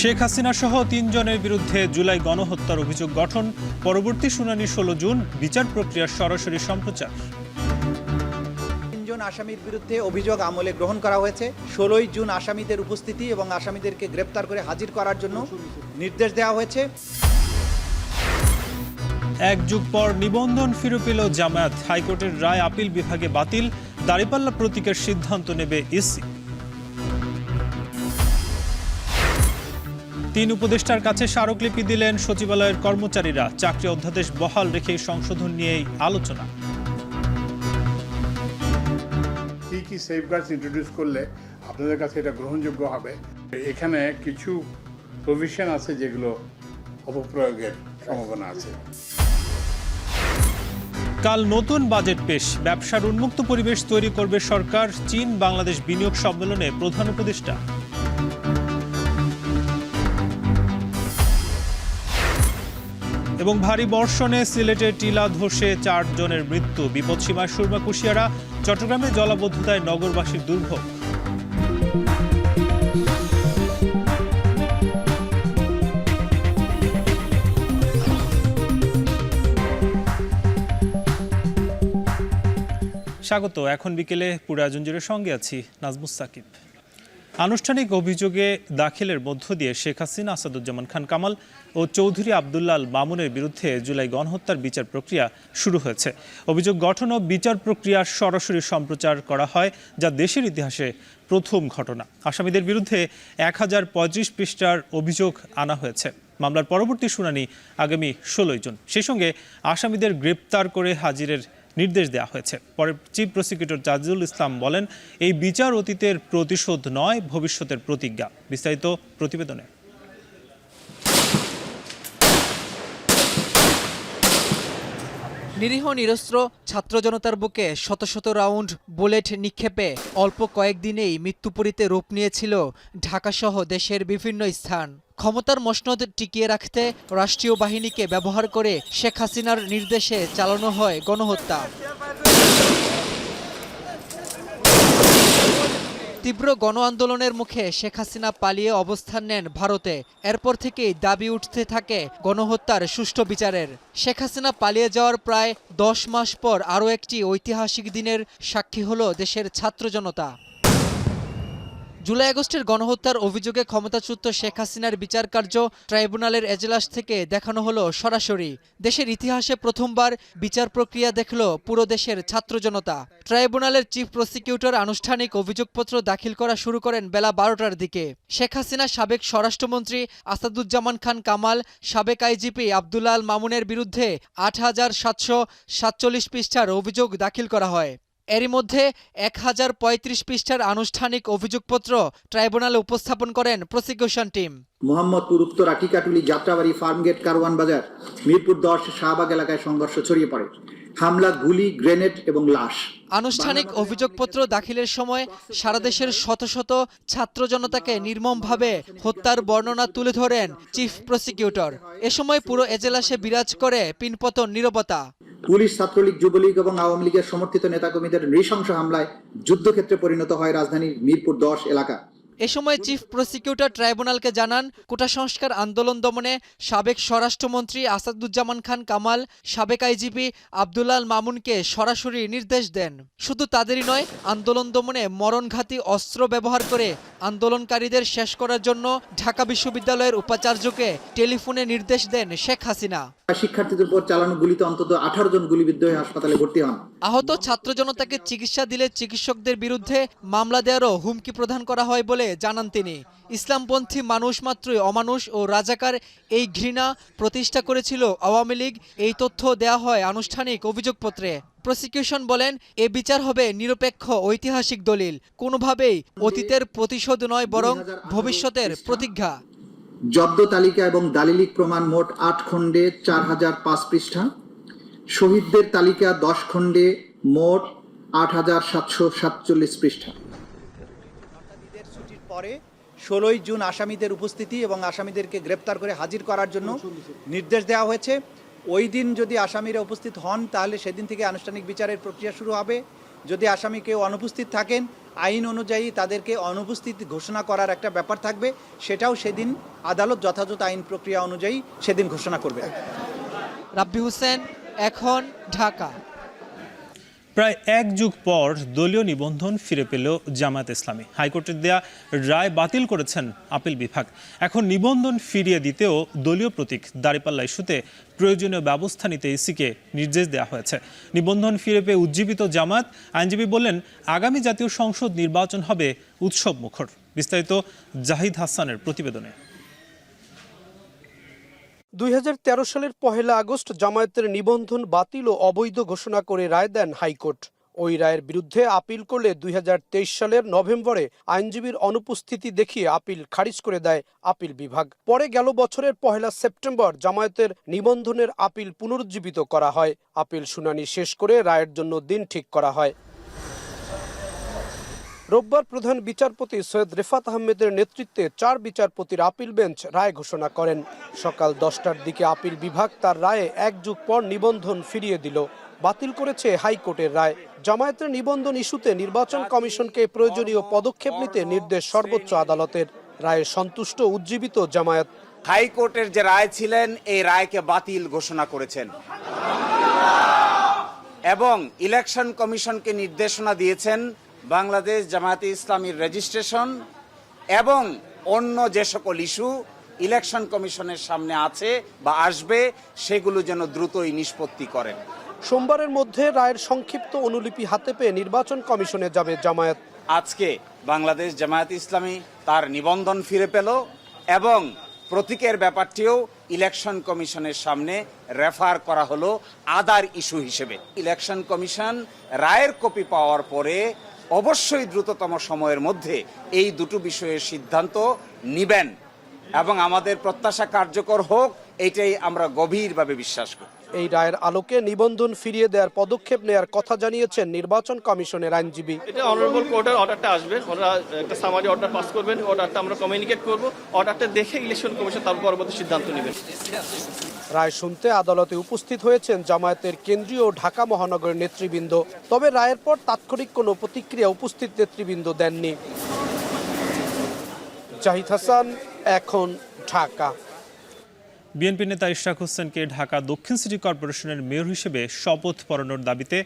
শেখ হাসিনা সহ ৩ জনের বিরুদ্ধে জুলাই গণহত্যার অভিযোগ গঠন, পরবর্তী শুনানি ১৬ জুন, বিচার প্রক্রিয়ার সরাসরি সম্প্রচার। ৩ জন আসামির বিরুদ্ধে অভিযোগ আমলে গ্রহণ করা হয়েছে। ১৬ জুন আসামিদের উপস্থিতি এবং আসামিদেরকে গ্রেপ্তার করে হাজির করার জন্য নির্দেশ দেওয়া হয়েছে। এক যুগ পর নিবন্ধন ফিরে পেল জামায়াত, হাইকোর্টের রায় আপিল বিভাগে বাতিল, দাঁড়িপাল্লা প্রতীকের সিদ্ধান্ত নেবে ইসি। ৩ উপদেষ্টার কাছে স্মারকলিপি দিলেন সচিবালয়ের কর্মচারীরা, চাকরি অধ্যাদেশ বহাল রেখে সংশোধন নিয়েই আলোচনা। কি সেফগার্ডস ইন্ট্রোডিউস করলে আপনাদের কাছে এটা গ্রহণযোগ্য হবে? এখানে কিছু প্রভিশন আছে যেগুলো অপপ্রয়োগের সম্ভাবনা আছে। কাল নতুন বাজেট পেশ, ব্যবসার উন্মুক্ত পরিবেশ তৈরি করবে সরকার, চীন বাংলাদেশ বিনিয়োগ সম্মেলনে প্রধান উপদেষ্টা। এবং ভারী বর্ষণে সিলেটে টিলা ধসে ৪ জনের মৃত্যু, বিপদসীমায় সুরমা কুশিয়ারা, চট্টগ্রামে জলাবদ্ধতায় নগরবাসীর দুর্ভোগ। স্বাগত। এখন বিকেলে পুরো আয়োজন জুড়ে সঙ্গে আছি নাজমুস সাকিব। আনুষ্ঠানিক অভিযোগে দাখিলের মধ্য দিয়ে শেখ হাসিনা, আসাদুজ্জামান খান কামাল ও চৌধুরী আবদুল্লাহ আল মামুনের বিরুদ্ধে জুলাই গণহত্যার বিচার প্রক্রিয়া শুরু হয়েছে। অভিযোগ গঠন ও বিচার প্রক্রিয়ার সরাসরি সম্প্রচার করা হয়, যা দেশের ইতিহাসে প্রথম ঘটনা। আসামিদের বিরুদ্ধে ১০৩৫ পৃষ্ঠার অভিযোগ আনা হয়েছে। মামলার পরবর্তী শুনানি আগামী ১৬ জুন। সেই সঙ্গে আসামিদের গ্রেপ্তার করে হাজিরের নির্দেশ দেওয়া হয়েছে। পরে চিফ প্রসিকিউটর তাজুল ইসলাম বলেন, এই বিচার অতীতের প্রতিশোধ নয়, ভবিষ্যতের প্রতিজ্ঞা। বিস্তারিত প্রতিবেদনে। নিরীহ নিরস্ত্র ছাত্র জনতার বুকে শত শত রাউন্ড বুলেট নিক্ষেপে অল্প কয়েকদিনেই মৃত্যুপুরীতে রূপ নিয়েছিল ঢাকাসহ দেশের বিভিন্ন স্থান। ক্ষমতার মসনদ টিকিয়ে রাখতে রাষ্ট্রীয় বাহিনীকে ব্যবহার করে শেখ হাসিনার নির্দেশে চালানো হয় গণহত্যা। তীব্র গণ আন্দোলনের মুখে শেখ হাসিনা পালিয়ে অবস্থান নেন ভারতে। এরপর থেকেই দাবি উঠতে থাকে গণহত্যার সুষ্ঠু বিচারের। শেখ হাসিনা পালিয়ে যাওয়ার প্রায় ১০ মাস পর আরও একটি ঐতিহাসিক দিনের সাক্ষী হলো দেশের ছাত্র জনতা। জুলাই আগস্টের গণহত্যার অভিযোগে ক্ষমতাচ্যুত শেখ হাসিনার বিচার কার্য ট্রাইব্যুনালের এজলাস থেকে দেখানো হলো সরাসরি। দেশের ইতিহাসে প্রথমবার বিচার প্রক্রিয়া দেখল পুরো দেশের ছাত্র জনতা। ট্রাইব্যুনালের চিফ প্রসিকিউটর আনুষ্ঠানিক অভিযোগপত্র দাখিল করা শুরু করেন বেলা ১২টার দিকে। শেখ হাসিনা সাবেক স্বরাষ্ট্রমন্ত্রী আসাদুজ্জামান খান কামাল, সাবেক আইজিপি আবদুল্লাহ আল মামুনের বিরুদ্ধে ৮৭৪৭ পৃষ্ঠার অভিযোগ দাখিল করা হয়। এরই মধ্যে ১০৩৫ পৃষ্ঠার আনুষ্ঠানিক অভিযোগপত্র ট্রাইব্যুনালে উপস্থাপন করেন প্রসিকিউশন টিম। মোহাম্মদপুর উত্তর আটিকাটুলি যাত্রাবাড়ি ফার্মগেট কারওয়ান বাজার মিরপুর ১০ শাহবাগ এলাকায় সংঘর্ষ ছড়িয়ে পড়ে, হামলা, গুলি, গ্রেনেড এবং লাশ। আনুষ্ঠানিক অভিযোগপত্র দাখিলের সময় সারা দেশের শত শত ছাত্র জনতাকে নির্মমভাবে হত্যার বর্ণনা তুলে ধরেন চিফ প্রসিকিউটর। এ সময় পুরো এজলাসে বিরাজ করে পিনপতন নীরবতা। পুলিশ, ছাত্রলীগ, যুবলীগ এবং আওয়ামী লীগের সমর্থিত নেতাকর্মীদের নৃশংস হামলায় যুদ্ধক্ষেত্রে পরিণত হয় রাজধানীর মিরপুর ১০ এলাকা। এ সময় চিফ প্রসিকিউটর ট্রাইব্যুনালকে জানান, কোটা সংস্কার আন্দোলন দমনে সাবেক স্বরাষ্ট্রমন্ত্রী আসাদুজ্জামান খান কামাল, সাবেক আইজিপি আবদুল্লাহ আল মামুনকে সরাসরি নির্দেশ দেন। শুধু তাদেরই নয়, আন্দোলন দমনে মরণঘাতী অস্ত্র ব্যবহার করে আন্দোলনকারীদের শেষ করার জন্য ঢাকা বিশ্ববিদ্যালয়ের উপাচার্যকে টেলিফোনে নির্দেশ দেন শেখ হাসিনা। শিক্ষার্থীদের উপর চালানো গুলিতে অন্তত ১৮ জন গুলিবিদ্ধ হয়ে হাসপাতালে ভর্তি হন। আহত ছাত্র জনতাকে চিকিৎসা দিলে চিকিৎসকদের বিরুদ্ধে মামলা দেওয়ারও হুমকি প্রদান করা হয় বলে জানান তিনি। ইসলামপন্থী মানুষ মাত্রই অমানুষ ও রাজাকার, এই ঘৃণা প্রতিষ্ঠা করেছিল আওয়ামী লীগ, এই তথ্য দেয়া হয় আনুষ্ঠানিক অভিযোগপত্রে। প্রসিকিউশন বলেন, এ বিচার হবে নিরপেক্ষ ঐতিহাসিক দলিল, কোনোভাবেই অতীতের প্রতিশোধ নয়, বরং ভবিষ্যতের প্রতিজ্ঞা। জব্দ তালিকা এবং দালিলিক প্রমাণ মোট ৮ খণ্ডে ৪০০৫ পৃষ্ঠা, শহীদদের তালিকা ১০ খণ্ডে মোট ৮৭৪৭ পৃষ্ঠা। ছুটির পরে ১৬ জুন আসামিদের উপস্থিতি এবং আসামিদেরকে গ্রেপ্তার করে হাজির করার জন্য নির্দেশ দেওয়া হয়েছে। ওই দিন যদি আসামিরা উপস্থিত হন তাহলে সেদিন থেকে আনুষ্ঠানিক বিচারের প্রক্রিয়া শুরু হবে। যদি আসামি কেউ অনুপস্থিত থাকেন, আইন অনুযায়ী তাদেরকে অনুপস্থিত ঘোষণা করার একটা ব্যাপার থাকবে, সেটাও সেদিন আদালত যথাযথ আইন প্রক্রিয়া অনুযায়ী সেদিন ঘোষণা করবে। রাব্বি হোসেন, এখন, ঢাকা। প্রায় এক যুগ পর দলীয় নিবন্ধন ফিরে পেল জামায়াত ইসলামী। হাইকোর্টের দেয়া রায় বাতিল করেছেন আপিল বিভাগ। এখন নিবন্ধন ফিরিয়ে দিতেও দলীয় প্রতীক দাঁড়িপাল্লা ইস্যুতে প্রয়োজনীয় ব্যবস্থা নিতে ইসিকে নির্দেশ দেওয়া হয়েছে। নিবন্ধন ফিরে পেয়ে উজ্জীবিত জামায়াত আইনজীবী বললেন, আগামী জাতীয় সংসদ নির্বাচন হবে উৎসব মুখর। বিস্তারিত জাহিদ হাসানের প্রতিবেদনে। 2013 সালের 1 আগস্ট জামায়াতের নিবন্ধন বাতিল ও অবৈধ ঘোষণা করে রায় দেন হাইকোর্ট। ওই রায়ের বিরুদ্ধে আপিল করলে 2023 সালের নভেম্বরে আইনজীবীর অনুপস্থিতি দেখিয়ে আপিল খারিজ করে দেয় আপিল বিভাগ। পরে গেল বছরের 1 সেপ্টেম্বর জামায়াতের নিবন্ধনের আপিল পুনরুজ্জীবিত করা হয়। আপিল শুনানি শেষ করে রায়ের জন্য দিন ঠিক করা হয়। রোববার প্রধান বিচারপতি সৈয়দ রেফাত আহমেদের নেতৃত্বে 4 বিচারপতির আপিল বেঞ্চ রায় ঘোষণা করেন। সকাল 10টার দিকে আপিল বিভাগ তার রায়ে এক যুগ পর নিবন্ধন ফিরিয়ে দিল। বাতিল করেছে হাইকোর্টের রায়। জামায়াতের নিবন্ধন ইস্যুতে নির্বাচন কমিশনকে প্রয়োজনীয় পদক্ষেপ নিতে নির্দেশ সর্বোচ্চ আদালতের। রায়ে সন্তুষ্ট উজ্জীবিত জামায়াত। হাইকোর্টের যে রায় ছিলেন এই রায়কে বাতিল ঘোষণা করেছেন এবং ইলেকশন কমিশনকে নির্দেশনা দিয়েছেন বাংলাদেশ জামায়াতে ইসলামীর রেজিস্ট্রেশন এবং অন্য যে সকল ইস্যু ইলেকশন কমিশনের সামনে আছে বা আসবে সেগুলো যেন দ্রুতই নিষ্পত্তি করেন। সোমবারের মধ্যে রায়ের সংক্ষিপ্ত অনুলিপি হাতে পেয়ে নির্বাচন কমিশনে যাবে জামায়াত। আজকে বাংলাদেশ জামায়াতে ইসলামী তার নিবন্ধন ফিরে পেল এবং প্রতীকের ব্যাপারটিও ইলেকশন কমিশনের সামনে রেফার করা হলো আদার ইস্যু হিসেবে। ইলেকশন কমিশন রায়ের কপি পাওয়ার পরে অবশ্যই দ্রুততম সময়ের মধ্যে এই দুটো বিষয়ের সিদ্ধান্ত নিবেন এবং আমাদের প্রত্যাশা কার্যকর হোক, এটাই আমরা গভীরভাবে বিশ্বাস করি। এই রায়ের আলোকে নিবন্ধন ফিরিয়ে দেওয়ার পদক্ষেপ নেওয়ার কথা জানিয়েছেন নির্বাচন কমিশনের আইনজীবী। এটা অনারেবল কোর্টের অর্ডারটা আসবে, ওরা একটা সামারি অর্ডার পাস করবেন, অর্ডারটা আমরা কমিউনিকেট করব, অর্ডারটা দেখে ইলেকশন কমিশন তার পরবর্তী সিদ্ধান্ত নেবেন। রায় শুনতে আদালতে উপস্থিত হয়েছেন জামায়াতের কেন্দ্রীয় ও ঢাকা মহানগরের নেতৃবৃন্দ। তবে রায়ের পর তাৎক্ষণিক কোনো প্রতিক্রিয়া উপস্থিত নেতৃবৃন্দ দেননি। জাহিদ হাসান, এখন, ঢাকা। বিএনপি নেতা ইশরাক হোসেনকে ঢাকা দক্ষিণ সিটি কর্পোরেশনের মেয়র হিসেবে শপথ পড়ানোর দাবিতে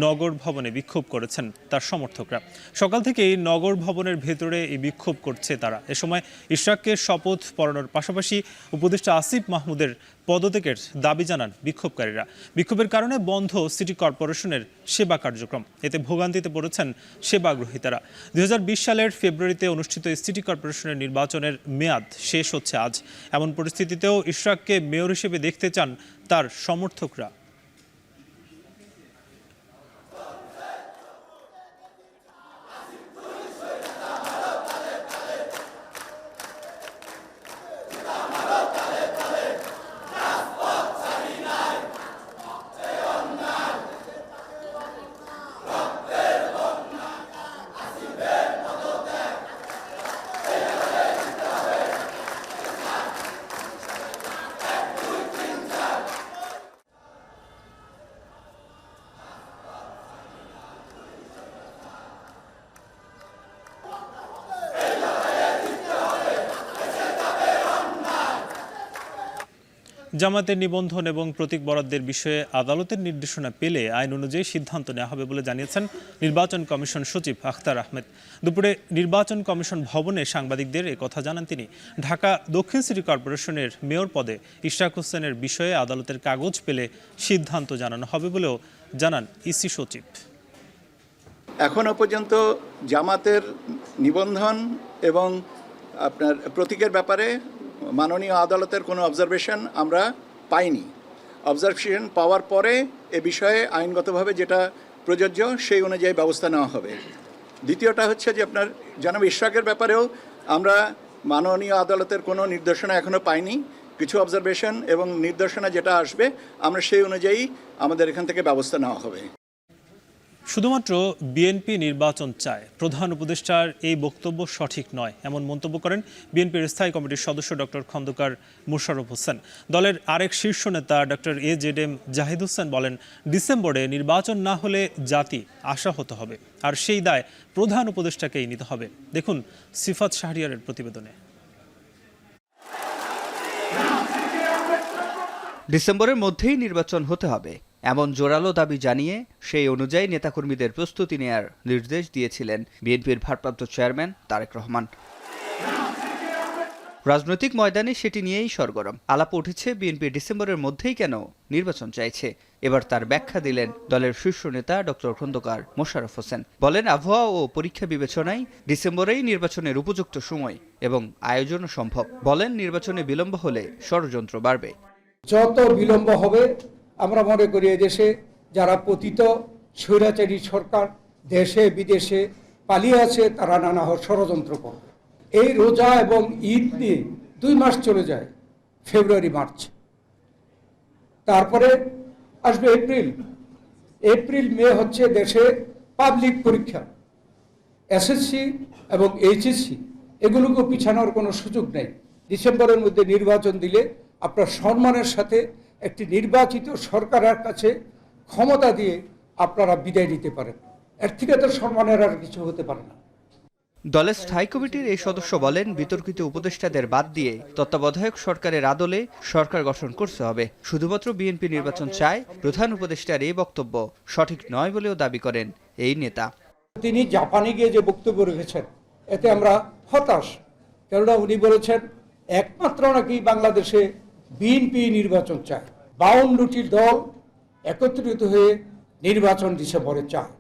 নগর ভবনে বিক্ষোভ করেছেন তার সমর্থকরা। সকাল থেকেই নগর ভবনের ভেতরে এই বিক্ষোভ করছে তারা। এ সময় ইশরাককে শপথ পড়ানোর পাশাপাশি উপদেষ্টা আসিফ মাহমুদের পদত্যাগের দাবি জানান বিক্ষোভকারীরা। বিক্ষোভের কারণে বন্ধ সিটি কর্পোরেশনের সেবা কার্যক্রম। এতে ভোগান্তিতে পড়েছেন সেবাগ্রহীতারা। 2020 সালের ফেব্রুয়ারিতে অনুষ্ঠিত সিটি কর্পোরেশনের নির্বাচনের মেয়াদ শেষ হচ্ছে আজ। এমন পরিস্থিতিতেও ইশরাককে মেয়র হিসেবে দেখতে চান তার সমর্থকরা। জামায়াতের নিবন্ধন এবং প্রতীক বরাদ্দের বিষয়ে আদালতের নির্দেশনা পেলে আইন অনুযায়ী সিদ্ধান্ত নেওয়া হবে বলে জানিয়েছেন নির্বাচন কমিশন সচিব আখতার আহমেদ। দুপুরে নির্বাচন কমিশন ভবনে সাংবাদিকদের কথা জানান তিনি। ঢাকা দক্ষিণ সিটি কর্পোরেশনের মেয়র পদে ইশরাক হোসেনের বিষয়ে আদালতের কাগজ পেলে সিদ্ধান্ত জানানো হবে বলেও জানান ইসি সচিব। এখনো পর্যন্ত জামাতের নিবন্ধন এবং আপনার প্রতীকের ব্যাপারে মাননীয় আদালতের কোনো অবজারভেশন আমরা পাইনি। অবজারভেশন পাওয়ার পরে এ বিষয়ে আইনগতভাবে যেটা প্রযোজ্য সেই অনুযায়ী ব্যবস্থা নেওয়া হবে। দ্বিতীয়টা হচ্ছে যে আপনার জনাব ইশরাকের ব্যাপারেও আমরা মাননীয় আদালতের কোনো নির্দেশনা এখনও পাইনি। কিছু অবজারভেশন এবং নির্দেশনা যেটা আসবে আমরা সেই অনুযায়ী আমাদের এখান থেকে ব্যবস্থা নেওয়া হবে। শুধুমাত্র বিএনপি নির্বাচন চায়, প্রধান উপদেষ্টার এই বক্তব্য সঠিক নয়, এমন মন্তব্য করেন বিএনপির স্থায়ী কমিটির সদস্য ডক্টর খন্দকার মোশাররফ হোসেন। দলের আরেক শীর্ষ নেতা ডক্টর AZM জাহিদ হোসেন বলেন, ডিসেম্বরে নির্বাচন না হলে জাতি আশাহত হবে, আর সেই দায় প্রধান উপদেষ্টাকেই নিতে হবে। দেখুন সিফাত শাহরিয়ারের প্রতিবেদনে। ডিসেম্বরের মধ্যেই নির্বাচন হতে হবে এমন জোরালো দাবি জানিয়ে সেই অনুযায়ী নেতাকর্মীদের প্রস্তুতি নেয়ার নির্দেশ দিয়েছিলেন বিএনপির ভারপ্রাপ্ত চেয়ারম্যান তারেক রহমান। রাজনৈতিক ময়দানে সেটি নিয়েই সরগরম আলাপ উঠেছে বিএনপি ডিসেম্বরের মধ্যেই কেন নির্বাচন চাইছে। এবার তার ব্যাখ্যা দিলেন দলের শীর্ষ নেতা ডক্টর খন্দকার মোশাররফ হোসেন। বলেন, আবহাওয়া ও পরীক্ষা বিবেচনায় ডিসেম্বরেই নির্বাচনের উপযুক্ত সময় এবং আয়োজনও সম্ভব। বলেন, নির্বাচনে বিলম্ব হলে ষড়যন্ত্র বাড়বে। যত বিলম্ব হবে আমরা মনে করি এদেশে যারা পতিত স্বৈরাচারী সরকার দেশে বিদেশে পালিয়ে আছে তারা নানা ষড়যন্ত্র করবে। এই রোজা এবং ঈদ নিয়ে 2 মাস চলে যায়, ফেব্রুয়ারি মার্চ, তারপরে আসবে এপ্রিল মে হচ্ছে দেশে পাবলিক পরীক্ষা, SSC এবং HSC, এগুলোকে পিছানোর কোনো সুযোগ নেই। ডিসেম্বরের মধ্যে নির্বাচন দিলে আপনার সম্মানের সাথে একটি নির্বাচিত সরকারের কাছে ক্ষমতা দিয়ে আপনারা বিদায় নিতে পারেন। এর থেকে তো সম্মানের আর কিছু হতে পারে না। দলের স্থায়ী কমিটির এই সদস্য বলেন, বিতর্কিত উপদেষ্টাদের বাদ দিয়ে তত্ত্বাবধায়ক সরকারের আদলে সরকার গঠন করতে হবে। শুধুমাত্র বিএনপি নির্বাচন চায়, প্রধান উপদেষ্টার এই বক্তব্য সঠিক নয় বলেও দাবি করেন এই নেতা। তিনি জাপানে গিয়ে যে বক্তব্য রেখেছেন এতে আমরা হতাশ, কেননা উনি বলেছেন একমাত্র নাকি বাংলাদেশে বিএনপি নির্বাচন চায়, 52টি দল একত্রিত হয়ে নির্বাচন ডিসেম্বরে চায়।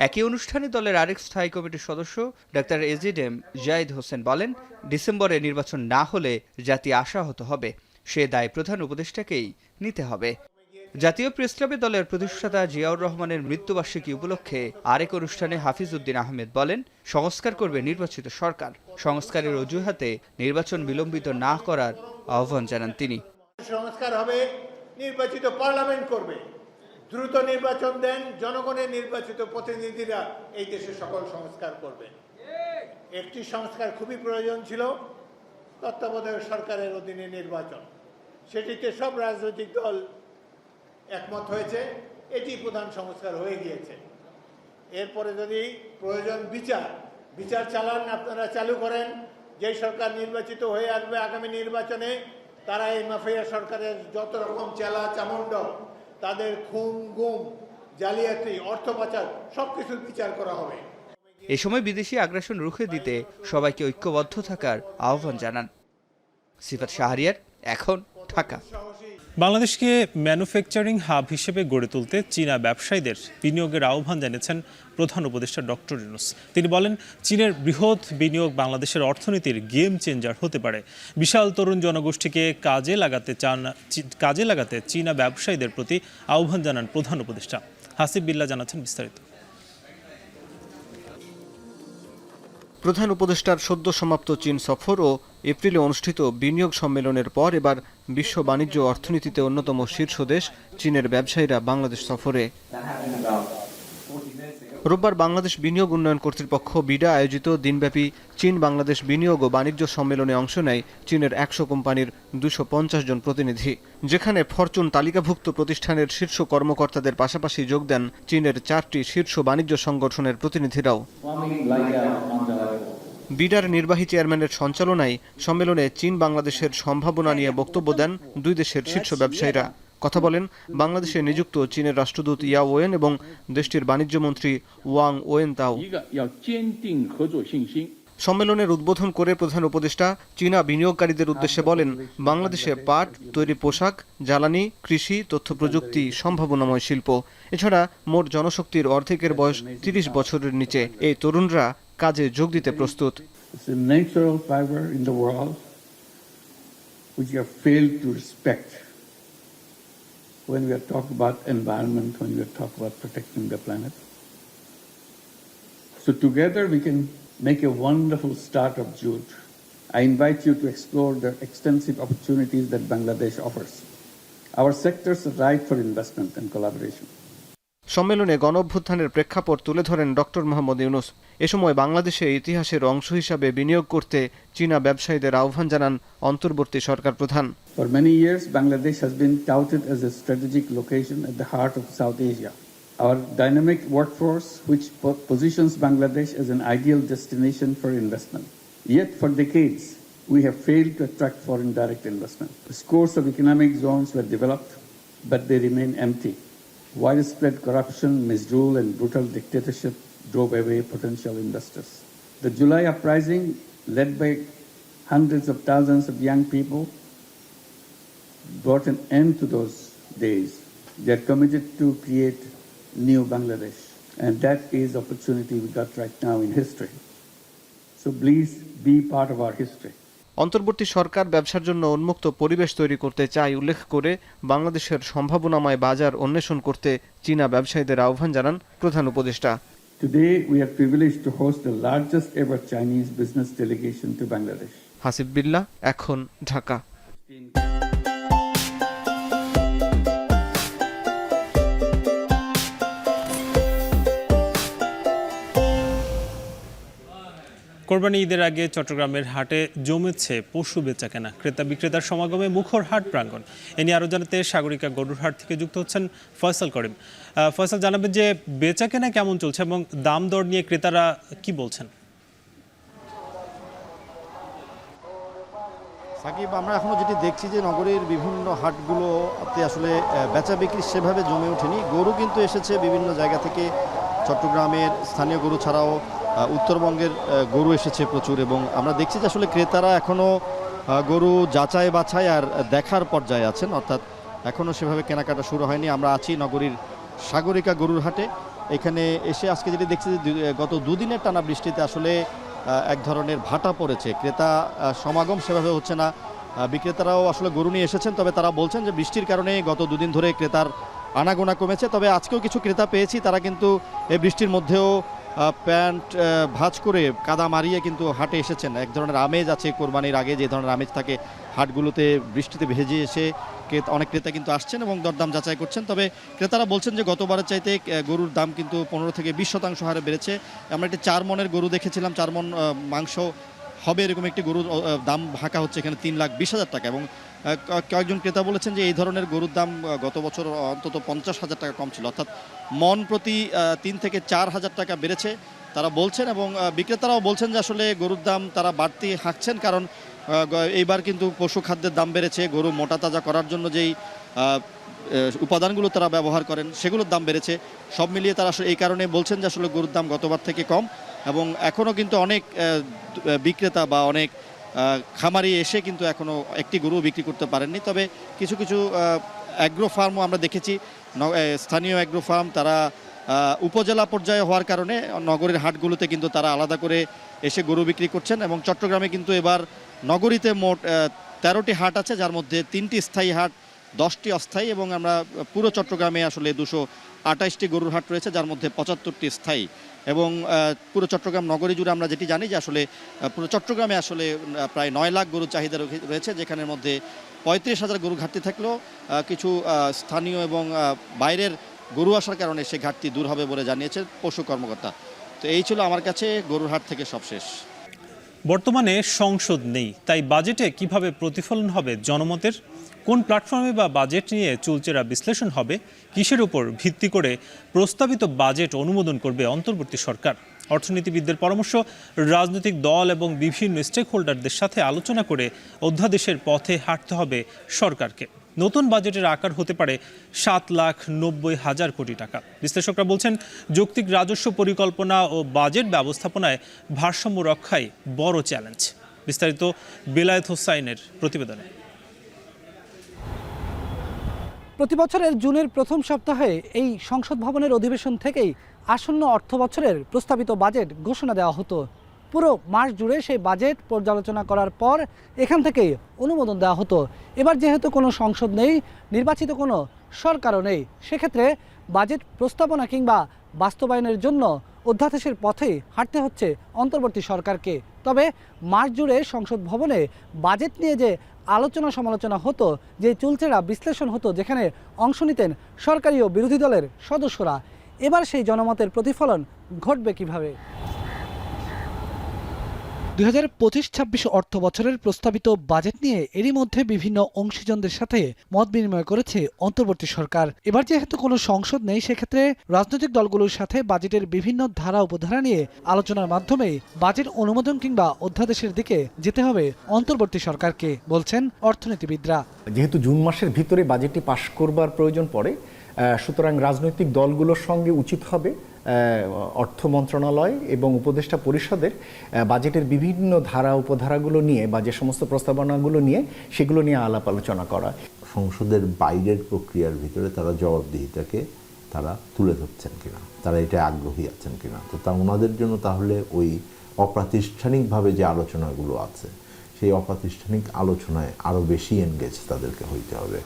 একই অনুষ্ঠানে দলের আরেক স্থায়ী কমিটির সদস্য ডক্টর AZM জাহিদ হোসেন বলেন, ডিসেম্বরে নির্বাচন না হলে জাতি আশাহত হবে, সে দায় প্রধান উপদেষ্টাকেই নিতে হবে। জাতীয় প্রেস ক্লাবে দলের প্রতিষ্ঠাতা জিয়াউর রহমানের মৃত্যুবার্ষিকী উপলক্ষে আরেক অনুষ্ঠানে হাফিজ উদ্দিন আহমেদ বলেন, সংস্কার করবে নির্বাচিত সরকার, সংস্কারের অজুহাতে নির্বাচন বিলম্বিত না করার আহ্বান জানান তিনি। সংস্কার হবে, নির্বাচিত পার্লামেন্ট করবে, দ্রুত নির্বাচন দেন, জনগণের নির্বাচিত প্রতিনিধিরা এই দেশে সকল সংস্কার করবে। একটি সংস্কার খুবই প্রয়োজন ছিল, তত্ত্বাবধায়ক সরকারের অধীনে নির্বাচন, সেটিতে সব রাজনৈতিক দল একমত হয়েছে, এটি প্রধান সংস্কার হয়ে গিয়েছে। এরপরে যদি প্রয়োজন বিচার চালান, আপনারা চালু করেন, যেই সরকার নির্বাচিত হয়ে আসবে আগামী নির্বাচনে তারা এই মাফিয়া সরকারের যত রকম চেলা চামুন্ড, তাদের খুন গুম জালিয়াতি অর্থ পাচার সবকিছুর বিচার করা হবে। এ সময় বিদেশি আগ্রাসন রুখে দিতে সবাইকে ঐক্যবদ্ধ থাকার আহ্বান জানান। সিফাত শাহরিয়ার, এখন ঢাকা। বাংলাদেশকে ম্যানুফ্যাকচারিং হাব হিসেবে গড়ে তুলতে চীনা ব্যবসায়ীদের বিনিয়োগের আহ্বান জানিয়েছেন প্রধান উপদেষ্টা ডক্টর ইউনূস। তিনি বলেন, চীনের বৃহৎ বিনিয়োগ বাংলাদেশের অর্থনীতির গেম চেঞ্জার হতে পারে। বিশাল তরুণ জনগোষ্ঠীকে কাজে লাগাতে চীনা ব্যবসায়ীদের প্রতি আহ্বান জানান প্রধান উপদেষ্টা। হাসিব বিল্লাহ জানাচ্ছেন বিস্তারিত। প্রধান উপদেষ্টার সদ্য সমাপ্ত চীন সফর ও এপ্রিলে অনুষ্ঠিত বিনিয়োগ সম্মেলনের পর এবার বিশ্ব বাণিজ্য অর্থনীতিতে অন্যতম শীর্ষ দেশ চীনের ব্যবসায়ীরা বাংলাদেশ সফরে। রোববার বাংলাদেশ বিনিয়োগ উন্নয়ন কর্তৃপক্ষ বিডা আয়োজিত দিনব্যাপী চীন বাংলাদেশ বিনিয়োগ ও বাণিজ্য সম্মেলনে অংশ নেয় চীনের 100 কোম্পানির 250 জন প্রতিনিধি, যেখানে ফরচুন তালিকাভুক্ত প্রতিষ্ঠানের শীর্ষ কর্মকর্তাদের পাশাপাশি যোগ দেন চীনের 4টি শীর্ষ বাণিজ্য সংগঠনের প্রতিনিধিরাও। বিডার নির্বাহী চেয়ারম্যানের সঞ্চালনায় সম্মেলনে চীন বাংলাদেশের সম্ভাবনা নিয়ে বক্তব্য দেন দুই দেশের শীর্ষ ব্যবসায়ীরা। কথা বলেন বাংলাদেশে নিযুক্ত চীনের রাষ্ট্রদূত ইয়া ওয়েন এবং দেশটির বাণিজ্য মন্ত্রী ওয়াং ওয়েনতাও। সম্মেলনের উদ্বোধন করে প্রধান উপদেষ্টা চীনা বিনিয়োগকারীদের উদ্দেশ্যে বলেন, বাংলাদেশে পাট, তৈরি পোশাক, জ্বালানি, কৃষি, তথ্য প্রযুক্তি সম্ভাবনাময় শিল্প। এছাড়া মোট জনশক্তির অর্ধেকের বয়স 30 বছরের নিচে। এই তরুণরা কাজে যোগ দিতে প্রস্তুত। When we are talking about environment, when we are talking about protecting the planet. So together we can make a wonderful start of June. I invite you to explore the extensive opportunities that Bangladesh offers. Our sectors are ripe for investment and collaboration. সম্মেলনে গণঅভ্যুত্থানের প্রেক্ষাপট তুলে ধরেন doctor Mohammad Yunus. এ সময় বাংলাদেশে ইতিহাসের অংশ হিসাবে বিনিয়োগ করতে চীনা ব্যবসায়ীদের আহ্বান জানান অন্তর্বর্তী সরকার প্রধান। For many years, Bangladesh has been touted as a strategic location at the heart of South Asia. Our dynamic workforce, which positions Bangladesh as an ideal destination for investment. Yet, for decades, we have failed to attract foreign direct investment. Scores of economic zones were developed, but they remain empty. Widespread corruption, misrule, and brutal dictatorship drove away potential investors. The July uprising, led by hundreds of thousands of young people, brought an end to those days. They are committed to create new Bangladesh, and that is the opportunity we got right now in history. So please be part of our history. অন্তর্বর্তী সরকার ব্যবসার জন্য উন্মুক্ত পরিবেশ তৈরি করতে চায় উল্লেখ করে বাংলাদেশের সম্ভাবনাময় বাজার অন্বেষণ করতে চীনা ব্যবসায়ীদের আহ্বান জানান প্রধান উপদেষ্টা। Today, we are privileged to host the largest ever Chinese business delegation to Bangladesh. Hasib বিল্লাহ, এখন, ঢাকা। কোরবানি ঈদের আগে চট্টগ্রামের হাটে জমেছে পশু বেচাকেনা। ক্রেতা বিক্রেতার সমাগমে মুখর হাট প্রাঙ্গণ। এ নিয়ে আরও জানাতে সাগরিকা গরুর হাট থেকে যুক্ত হচ্ছেন ফয়সাল করিম। ফয়সাল, জানাবেন যে বেচাকেনা কেমন চলছে এবং দাম দর নিয়ে ক্রেতারা কি বলছেন? সাকিব, আমরা এখনও যেটি দেখছি যে নগরীর বিভিন্ন হাটগুলোতে আসলে বেচা বিক্রি সেভাবে জমে ওঠেনি। গরু কিন্তু এসেছে বিভিন্ন জায়গা থেকে, চট্টগ্রামের স্থানীয় গরু ছাড়াও উত্তরবঙ্গের গরু এসেছে প্রচুর, এবং আমরা দেখছি যে আসলে ক্রেতারা এখনও গরু যাচাই বাছাই আর দেখার পর্যায়ে আছেন, অর্থাৎ এখনও সেভাবে কেনাকাটা শুরু হয়নি। আমরা আছি নগরীর সাগরিকা গরুর হাটে। এখানে এসে আজকে যেটি দেখছি যে গত দুদিনের টানা বৃষ্টিতে আসলে এক ধরনের ভাটা পড়েছে, ক্রেতা সমাগম সেভাবে হচ্ছে না। বিক্রেতারাও আসলে গরু নিয়ে এসেছেন, তবে তারা বলছেন যে বৃষ্টির কারণে গত দুদিন ধরে ক্রেতার আনাগোনা কমেছে। তবে আজকেও কিছু ক্রেতা পেয়েছি, তারা কিন্তু এই বৃষ্টির মধ্যেও প্যান্ট ভাঁজ করে কাদা মারিয়ে কিন্তু হাটে এসেছেন। এক ধরনের আমেজ আছে কোরবানির আগে যে ধরনের আমেজ থাকে হাটগুলোতে, বৃষ্টিতে ভেজে এসে অনেক ক্রেতা কিন্তু আসছেন এবং দরদাম যাচাই করছেন। তবে ক্রেতারা বলছেন যে গতবারের চাইতে গরুর দাম কিন্তু 15 থেকে 20% হারে বেড়েছে। আমরা একটি 4 মনের গরু দেখেছিলাম, 4 মন মাংস হবে এরকম একটি গরুর দাম হাঁকা হচ্ছে এখানে 3,20,000 টাকা, এবং কয়েকজন ক্রেতা বলেছেন যে এই ধরনের গরুর দাম গত বছর অন্তত 50,000 টাকা কম ছিল, অর্থাৎ মন প্রতি 3 থেকে 4,000 টাকা বেড়েছে তারা বলছেন। এবং বিক্রেতারাও বলছেন যে আসলে গরুর দাম তারা বাড়তি হাঁকছেন, কারণ এইবার কিন্তু পশু খাদ্যের দাম বেড়েছে। গরু মোটা তাজা করার জন্য যেই উপাদানগুলো তারা ব্যবহার করেন সেগুলোর দাম বেড়েছে। সব মিলিয়ে তারা এই কারণে বলছেন যে আসলে গরুর দাম গতবার থেকে কম, এবং এখনও কিন্তু অনেক বিক্রেতা বা অনেক খামারি এসে কিন্তু এখনও একটি গরু বিক্রি করতে পারেননি। তবে কিছু কিছু অ্যাগ্রো ফার্মও আমরা দেখেছি, স্থানীয় অ্যাগ্রো ফার্ম তারা উপজেলা পর্যায়ে হওয়ার কারণে নগরের হাটগুলোতে কিন্তু তারা আলাদা করে এসে গরু বিক্রি করছেন। এবং চট্টগ্রামে কিন্তু এবার নগরীতে মোট 13টি হাট আছে, যার মধ্যে 3টি স্থায়ী হাট, 10টি অস্থায়ী, এবং আমরা পুরো চট্টগ্রামে আসলে 228টি গরুর হাট রয়েছে, যার মধ্যে 75টি স্থায়ী। এবং পুরো চট্টগ্রাম নগরী জুড়ে আমরা যেটি জানি যে আসলে পুরো চট্টগ্রামে আসলে প্রায় 9 লাখ গরুর চাহিদা রয়েছে, যেখানের মধ্যে 35,000 গরু ঘাটতি থাকলেও কিছু স্থানীয় এবং বাইরের গরু আসার কারণে সে ঘাটতি দূর হবে বলে জানিয়েছে পশু কর্মকর্তা। তো এই ছিল আমার কাছে গরুর হাট থেকে সবশেষ। বর্তমানে সংসদ নেই, তাই বাজেটে কিভাবে প্রতিফলন হবে জনমতের? কোন প্ল্যাটফর্মে বা বাজেট নিয়ে চুলচেরা বিশ্লেষণ হবে? কিসের উপর ভিত্তি করে প্রস্তাবিত বাজেট অনুমোদন করবে অন্তর্বর্তী সরকার? অর্থনীতিবিদদের পরামর্শ, রাজনৈতিক দল এবং বিভিন্ন স্টেক হোল্ডারদের সাথে আলোচনা করে অধ্যাদেশের পথে হাঁটতে হবে সরকারকে। নতুন বাজেটের আকার হতে পারে 7,90,000 কোটি টাকা। বিশ্লেষকরা বলছেন, যৌক্তিক রাজস্ব পরিকল্পনা ও বাজেট ব্যবস্থাপনায় ভারসাম্য রক্ষাই বড় চ্যালেঞ্জ। বিস্তারিত বেলায়েত হোসাইনের প্রতিবেদনে। প্রতি বছরের জুনের প্রথম সপ্তাহে এই সংসদ ভবনের অধিবেশন থেকেই আসন্ন অর্থ বছরের প্রস্তাবিত বাজেট ঘোষণা দেওয়া হতো। পুরো মাস জুড়ে সেই বাজেট পর্যালোচনা করার পর এখান থেকেই অনুমোদন দেওয়া হতো। এবার যেহেতু কোনো সংসদ নেই, নির্বাচিত কোনো সরকারও নেই, সেক্ষেত্রে বাজেট প্রস্তাবনা কিংবা বাস্তবায়নের জন্য অধ্যাদেশের পথেই হাঁটতে হচ্ছে অন্তর্বর্তী সরকারকে। তবে মাস জুড়ে সংসদ ভবনে বাজেট নিয়ে যে আলোচনা সমালোচনা হতো, যে চুলচেরা বিশ্লেষণ হতো, যেখানে অংশ নিতেন সরকারি ও বিরোধী দলের সদস্যরা, এবার সেই জনমতের প্রতিফলন ঘটবে কিভাবে? 2025-26 অর্থ বছরের প্রস্তাবিত বাজেট নিয়ে এরই মধ্যে বিভিন্ন অংশীজনদের সাথে মত বিনিময় করেছে অন্তর্বর্তী সরকার। এবার যেহেতু কোনো সংসদ নেই, সেক্ষেত্রে রাজনৈতিক দলগুলোর সাথে বাজেটের বিভিন্ন ধারা উপধারা নিয়ে আলোচনার মাধ্যমে বাজেট অনুমোদন কিংবা অধ্যাদেশের দিকে যেতে হবে অন্তর্বর্তী সরকারকে, বলছেন অর্থনীতিবিদরা। যেহেতু জুন মাসের ভিতরে বাজেটটি পাশ করবার প্রয়োজন পড়ে, সুতরাং রাজনৈতিক দলগুলোর সঙ্গে উচিত হবে অর্থ মন্ত্রণালয় এবং উপদেষ্টা পরিষদের বাজেটের বিভিন্ন ধারা উপধারাগুলো নিয়ে বা যে সমস্ত প্রস্তাবনাগুলো নিয়ে সেগুলো নিয়ে আলাপ আলোচনা করা। সংসদের বাইরের প্রক্রিয়ার ভিতরে তারা জবাবদিহিতাকে তারা তুলে ধরছেন কিনা, তারা এটা আগ্রহী আছেন কিনা, তো তা ওনাদের জন্য তাহলে ওই অপ্রাতিষ্ঠানিকভাবে যে আলোচনাগুলো আছে সেই অপ্রাতিষ্ঠানিক আলোচনায় আরও বেশি এনগেজ তাদেরকে হইতে হবে।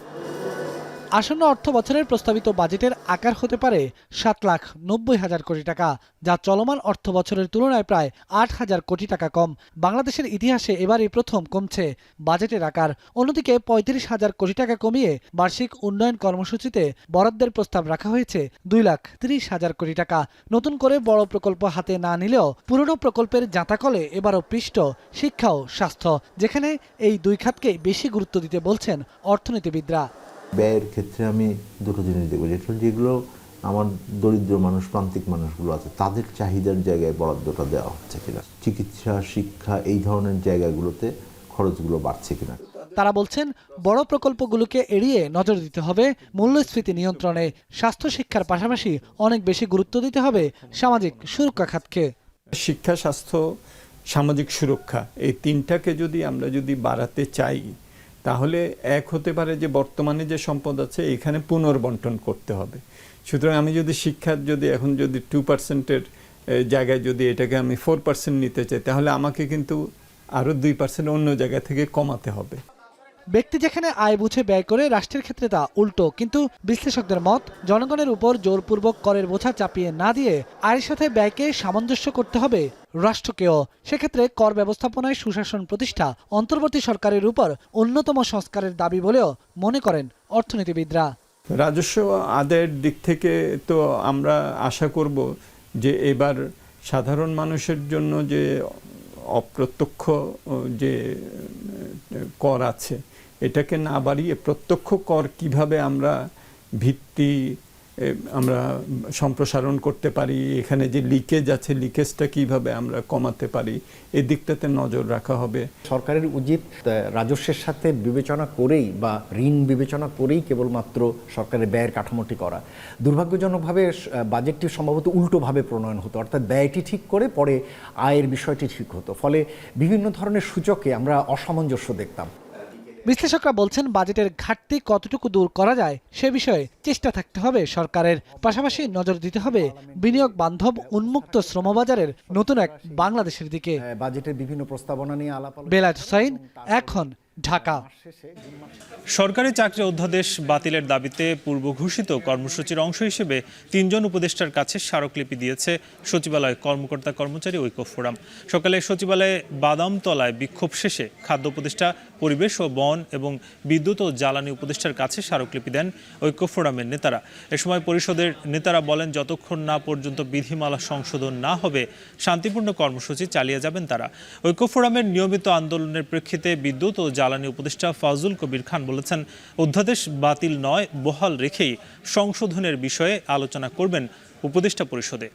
আসন্ন অর্থ বছরের প্রস্তাবিত বাজেটের আকার হতে পারে 7,90,000 কোটি টাকা, যা চলমান অর্থ বছরের তুলনায় প্রায় 8,000 কোটি টাকা কম। বাংলাদেশের ইতিহাসে এবারই প্রথম কমছে বাজেটের আকার। অন্যদিকে 35,000 কোটি টাকা কমিয়ে বার্ষিক উন্নয়ন কর্মসূচিতে বরাদ্দের প্রস্তাব রাখা হয়েছে 2,30,000 কোটি টাকা। নতুন করে বড় প্রকল্প হাতে না নিলেও পুরনো প্রকল্পের জাঁতাকলে এবারও পৃষ্ঠ শিক্ষা ও স্বাস্থ্য, যেখানে এই দুই খাতকে বেশি গুরুত্ব দিতে বলছেন অর্থনীতিবিদরা। ব্যয়ের ক্ষেত্রে আমি দুটো জিনিস দেখবো, যেগুলো আমার দরিদ্র মানুষ, প্রান্তিক মানুষগুলো আছে তাদের চাহিদার জায়গায় বরাদ্দটা দেওয়া হচ্ছে কিনা, চিকিৎসা, শিক্ষা এই ধরনের জায়গাগুলোতে খরচগুলো বাড়ছে কিনা। তারা বলছেন বড় প্রকল্পগুলোকে এড়িয়ে নজর দিতে হবে মূল্যস্ফীতি নিয়ন্ত্রণে। স্বাস্থ্য শিক্ষার পাশাপাশি অনেক বেশি গুরুত্ব দিতে হবে সামাজিক সুরক্ষা খাতকে। শিক্ষা, স্বাস্থ্য, সামাজিক সুরক্ষা এই তিনটাকে আমরা যদি বাড়াতে চাই, তাহলে এক হতে পারে যে বর্তমানে যে সম্পদ আছে এখানে পুনর্বন্টন করতে হবে। সুতরাং আমি যদি শিক্ষার এখন 2%-এর জায়গায় যদি এটাকে আমি 4% নিতে চাই, তাহলে আমাকে কিন্তু আরও 2% অন্য জায়গা থেকে কমাতে হবে। ব্যক্তি যেখানে আয় বুঝে ব্যয় করে, রাষ্ট্রের ক্ষেত্রে তা উল্টো। কিন্তু বিশ্লেষকদের মত, জনগণের উপর জোরপূর্বক করের বোঝা চাপিয়ে না দিয়ে আয়ের সাথে ব্যয়কে সামঞ্জস্য করতে হবে রাষ্ট্রকেও। সেক্ষেত্রে কর ব্যবস্থাপনায় সুশাসন প্রতিষ্ঠা অন্তর্বর্তী সরকারের উপর অন্যতম সংস্কারের দাবি বলেও মনে করেন অর্থনীতিবিদরা। রাজস্ব আদায়ের দিক থেকে তো আমরা আশা করব যে এবার সাধারণ মানুষের জন্য যে অপ্রত্যক্ষ যে কর আছে এটাকে না বাড়িয়ে প্রত্যক্ষ কর কিভাবে আমরা ভিত্তি আমরা সম্প্রসারণ করতে পারি, এখানে যে লিকেজ আছে লিকেজটা কিভাবে আমরা কমাতে পারি, এই দিকটাতে নজর রাখা হবে। সরকারের উচিত রাজস্বের সাথে বিবেচনা করেই বা ঋণ বিবেচনা করেই কেবলমাত্র সরকারের ব্যয়ের কাঠামোটি করা। দুর্ভাগ্যজনকভাবে বাজেটটি সম্ভবত উল্টোভাবে প্রণয়ন হতো, অর্থাৎ ব্যয়টি ঠিক করে পরে আয়ের বিষয়টি ঠিক হতো, ফলে বিভিন্ন ধরনের সূচকে আমরা অসামঞ্জস্য দেখতাম। বিশ্লেষকরা বলছেন বাজেটের ঘাটতি কতটুকু দূর করা যায় সে বিষয়ে চেষ্টা থাকতে হবে সরকারের। পাশাপাশি নজর দিতে হবে বিনিয়োগ বান্ধব উন্মুক্ত শ্রমবাজারের নতুন এক বাংলাদেশের দিকে। বাজেটের বিভিন্ন প্রস্তাবনা নিয়ে আলাপ। বেলায়েত হোসাইন, এখন, ঢাকা। সরকারি চাকরি অধ্যাদেশ বাতিলের দাবিতে পূর্ব ঘোষিত কর্মসূচির অংশ হিসেবে 3 জন উপদেষ্টার কাছে স্মারকলিপি দিয়েছে সচিবালয় কর্মকর্তা কর্মচারী ঐক্য ফোরাম। সকালে সচিবালয়ে বাদামতলায় বিক্ষোভ শেষে খাদ্য উপদেষ্টা, পরিবেশ ও বন এবং বিদ্যুৎ ও জ্বালানি উপদেষ্টার কাছে স্মারকলিপি দেন ঐক্য ফোরামের নেতারা। এ সময় পরিষদের নেতারা বলেন, যতক্ষণ না পর্যন্ত বিধিমালা সংশোধন না হবে শান্তিপূর্ণ কর্মসূচি চালিয়ে যাবেন তারা। ঐক্য ফোরামের নিয়মিত আন্দোলনের প্রেক্ষিতে বিদ্যুৎ ও জ্বালানি উপদেষ্টা ফাজুল কবির খান বলেছেন, অধ্যাদেশ বাতিল নয়, বহাল রেখেই সংশোধনের বিষয়ে আলোচনা করবেন উপদেষ্টা পরিষদে।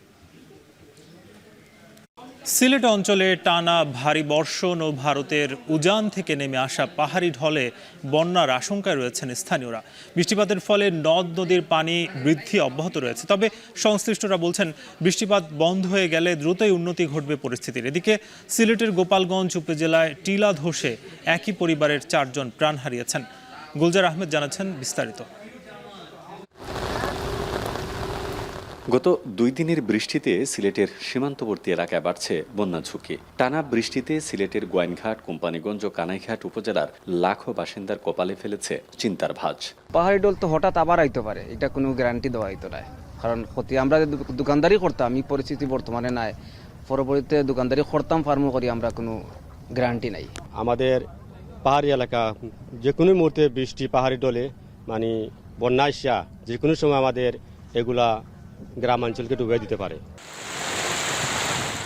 সিলেট অঞ্চলে টানা ভারী বর্ষণ ও ভারতের উজান থেকে নেমে আসা পাহাড়ি ঢলে বন্যার আশঙ্কায় রয়েছেন স্থানীয়রা। বৃষ্টিপাতের ফলে নদ নদীর পানি বৃদ্ধি অব্যাহত রয়েছে। তবে সংশ্লিষ্টরা বলছেন, বৃষ্টিপাত বন্ধ হয়ে গেলে দ্রুতই উন্নতি ঘটবে পরিস্থিতির। এদিকে সিলেটের গোপালগঞ্জ উপজেলায় টিলা ধসে একই পরিবারের 4 জন প্রাণ হারিয়েছেন। গুলজার আহমেদ জানাচ্ছেন বিস্তারিত। গত 2 দিনের বৃষ্টিতে সিলেটের সীমান্তবর্তী এলাকায় বাড়ছে বন্যা ঝুঁকি। টানা বৃষ্টিতে সিলেটের গোয়াইনঘাট, কোম্পানীগঞ্জ ও কানাইঘাট উপজেলার লাখো বাসিন্দার কপালে ফেলেছে চিন্তার ভাঁজ। পাহাড়ি ডল তো হঠাৎ আবার আইতে পারে, এটা কোনো গ্যারান্টি দেওয়া হইতো না। কারণ ক্ষতি আমরা দোকানদারি করতাম, এই পরিস্থিতি বর্তমানে নাই। পরবর্তীতে দোকানদারি করতাম, ফার্মও করি, আমরা কোনো গ্যারান্টি নাই। আমাদের পাহাড়ি এলাকা যে কোনো মুহূর্তে বৃষ্টি, পাহাড়ি ডলে বন্যা আসা যে কোনো সময় আমাদের এগুলা গ্রামাঞ্চলকে ডুবিয়ে দিতে পারে।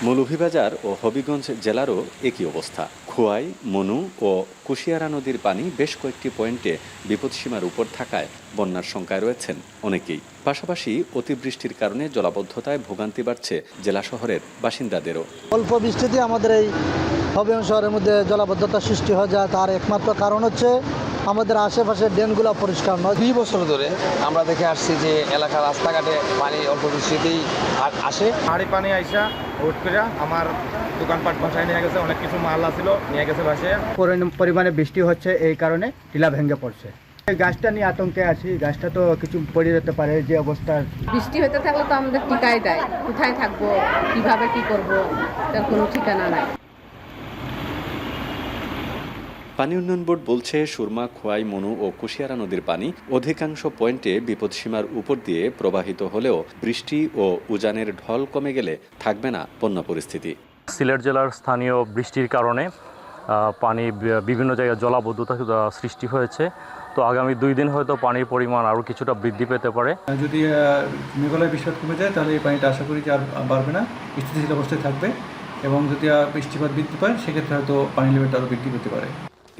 মৌলভীবাজার ও হবিগঞ্জ জেলারও একই অবস্থা। খোয়াই, মনু ও কুশিয়ারা নদীর পানি বেশ কয়েকটি পয়েন্টে বিপদসীমার উপর থাকায় বন্যার শঙ্কায় রয়েছেন অনেকেই। পাশাপাশি অতিবৃষ্টির কারণে জলাবদ্ধতায় ভোগান্তি বাড়ছে জেলা শহরের বাসিন্দাদেরও। অল্প বৃষ্টিতে আমাদের এই হবিগঞ্জ শহরের মধ্যে জলাবদ্ধতা সৃষ্টি হয়ে যায়, তার একমাত্র কারণ হচ্ছে আমাদের আশেপাশের ড্রেনগুলো পরিষ্কার নয়। 2 বছর ধরে আমরা দেখে আসছি যে এলাকার রাস্তাঘাটে পানি অল্প বৃষ্টিতেই আসে। পাহাড়ি পানি আইসা হুট করে আমার দোকানপাট ভাসায় নিয়ে গেছে, অনেক কিছু মাল আছিল নিয়ে গেছে ভাসিয়ে। পরিমাণে বৃষ্টি হচ্ছে, এই কারণে টিলা ভেঙে পড়ছে। এই গাছটা নিয়ে আতঙ্কে আছি, গাছটা তো কিছু পড়ে যেতে পারে যে অবস্থা। বৃষ্টি হতে থাকলে তো আমাদের টিকাই দেয়, কোথায় থাকবো, কিভাবে কি করব, তার কোনো ঠিকানা নাই। পানি উন্নয়ন বোর্ড বলছে সুরমা, খোয়াই, মনু ও কুশিয়ারা নদীর পানি অধিকাংশ পয়েন্টে বিপদসীমার উপর দিয়ে প্রবাহিত হলেও বৃষ্টি ও উজানের ঢল কমে গেলে থাকবে না বন্যা পরিস্থিতি। সিলেট জেলার স্থানীয় বৃষ্টির কারণে পানি বিভিন্ন জায়গায় জলাবদ্ধতা সৃষ্টি হয়েছে। তো আগামী 2 দিন হয়তো পানির পরিমাণ আরও কিছুটা বৃদ্ধি পেতে পারে। যদি মেঘালয় বৃষ্টিপাত কমে যায় তাহলে এই পানিটা আশা করি যে আর বাড়বে না, স্থিতিশীল অবস্থায় থাকবে, এবং যদি বৃষ্টিপাত বৃদ্ধি পায় সেক্ষেত্রে হয়তো পানির লেভেলটা আরও বৃদ্ধি পেতে পারে।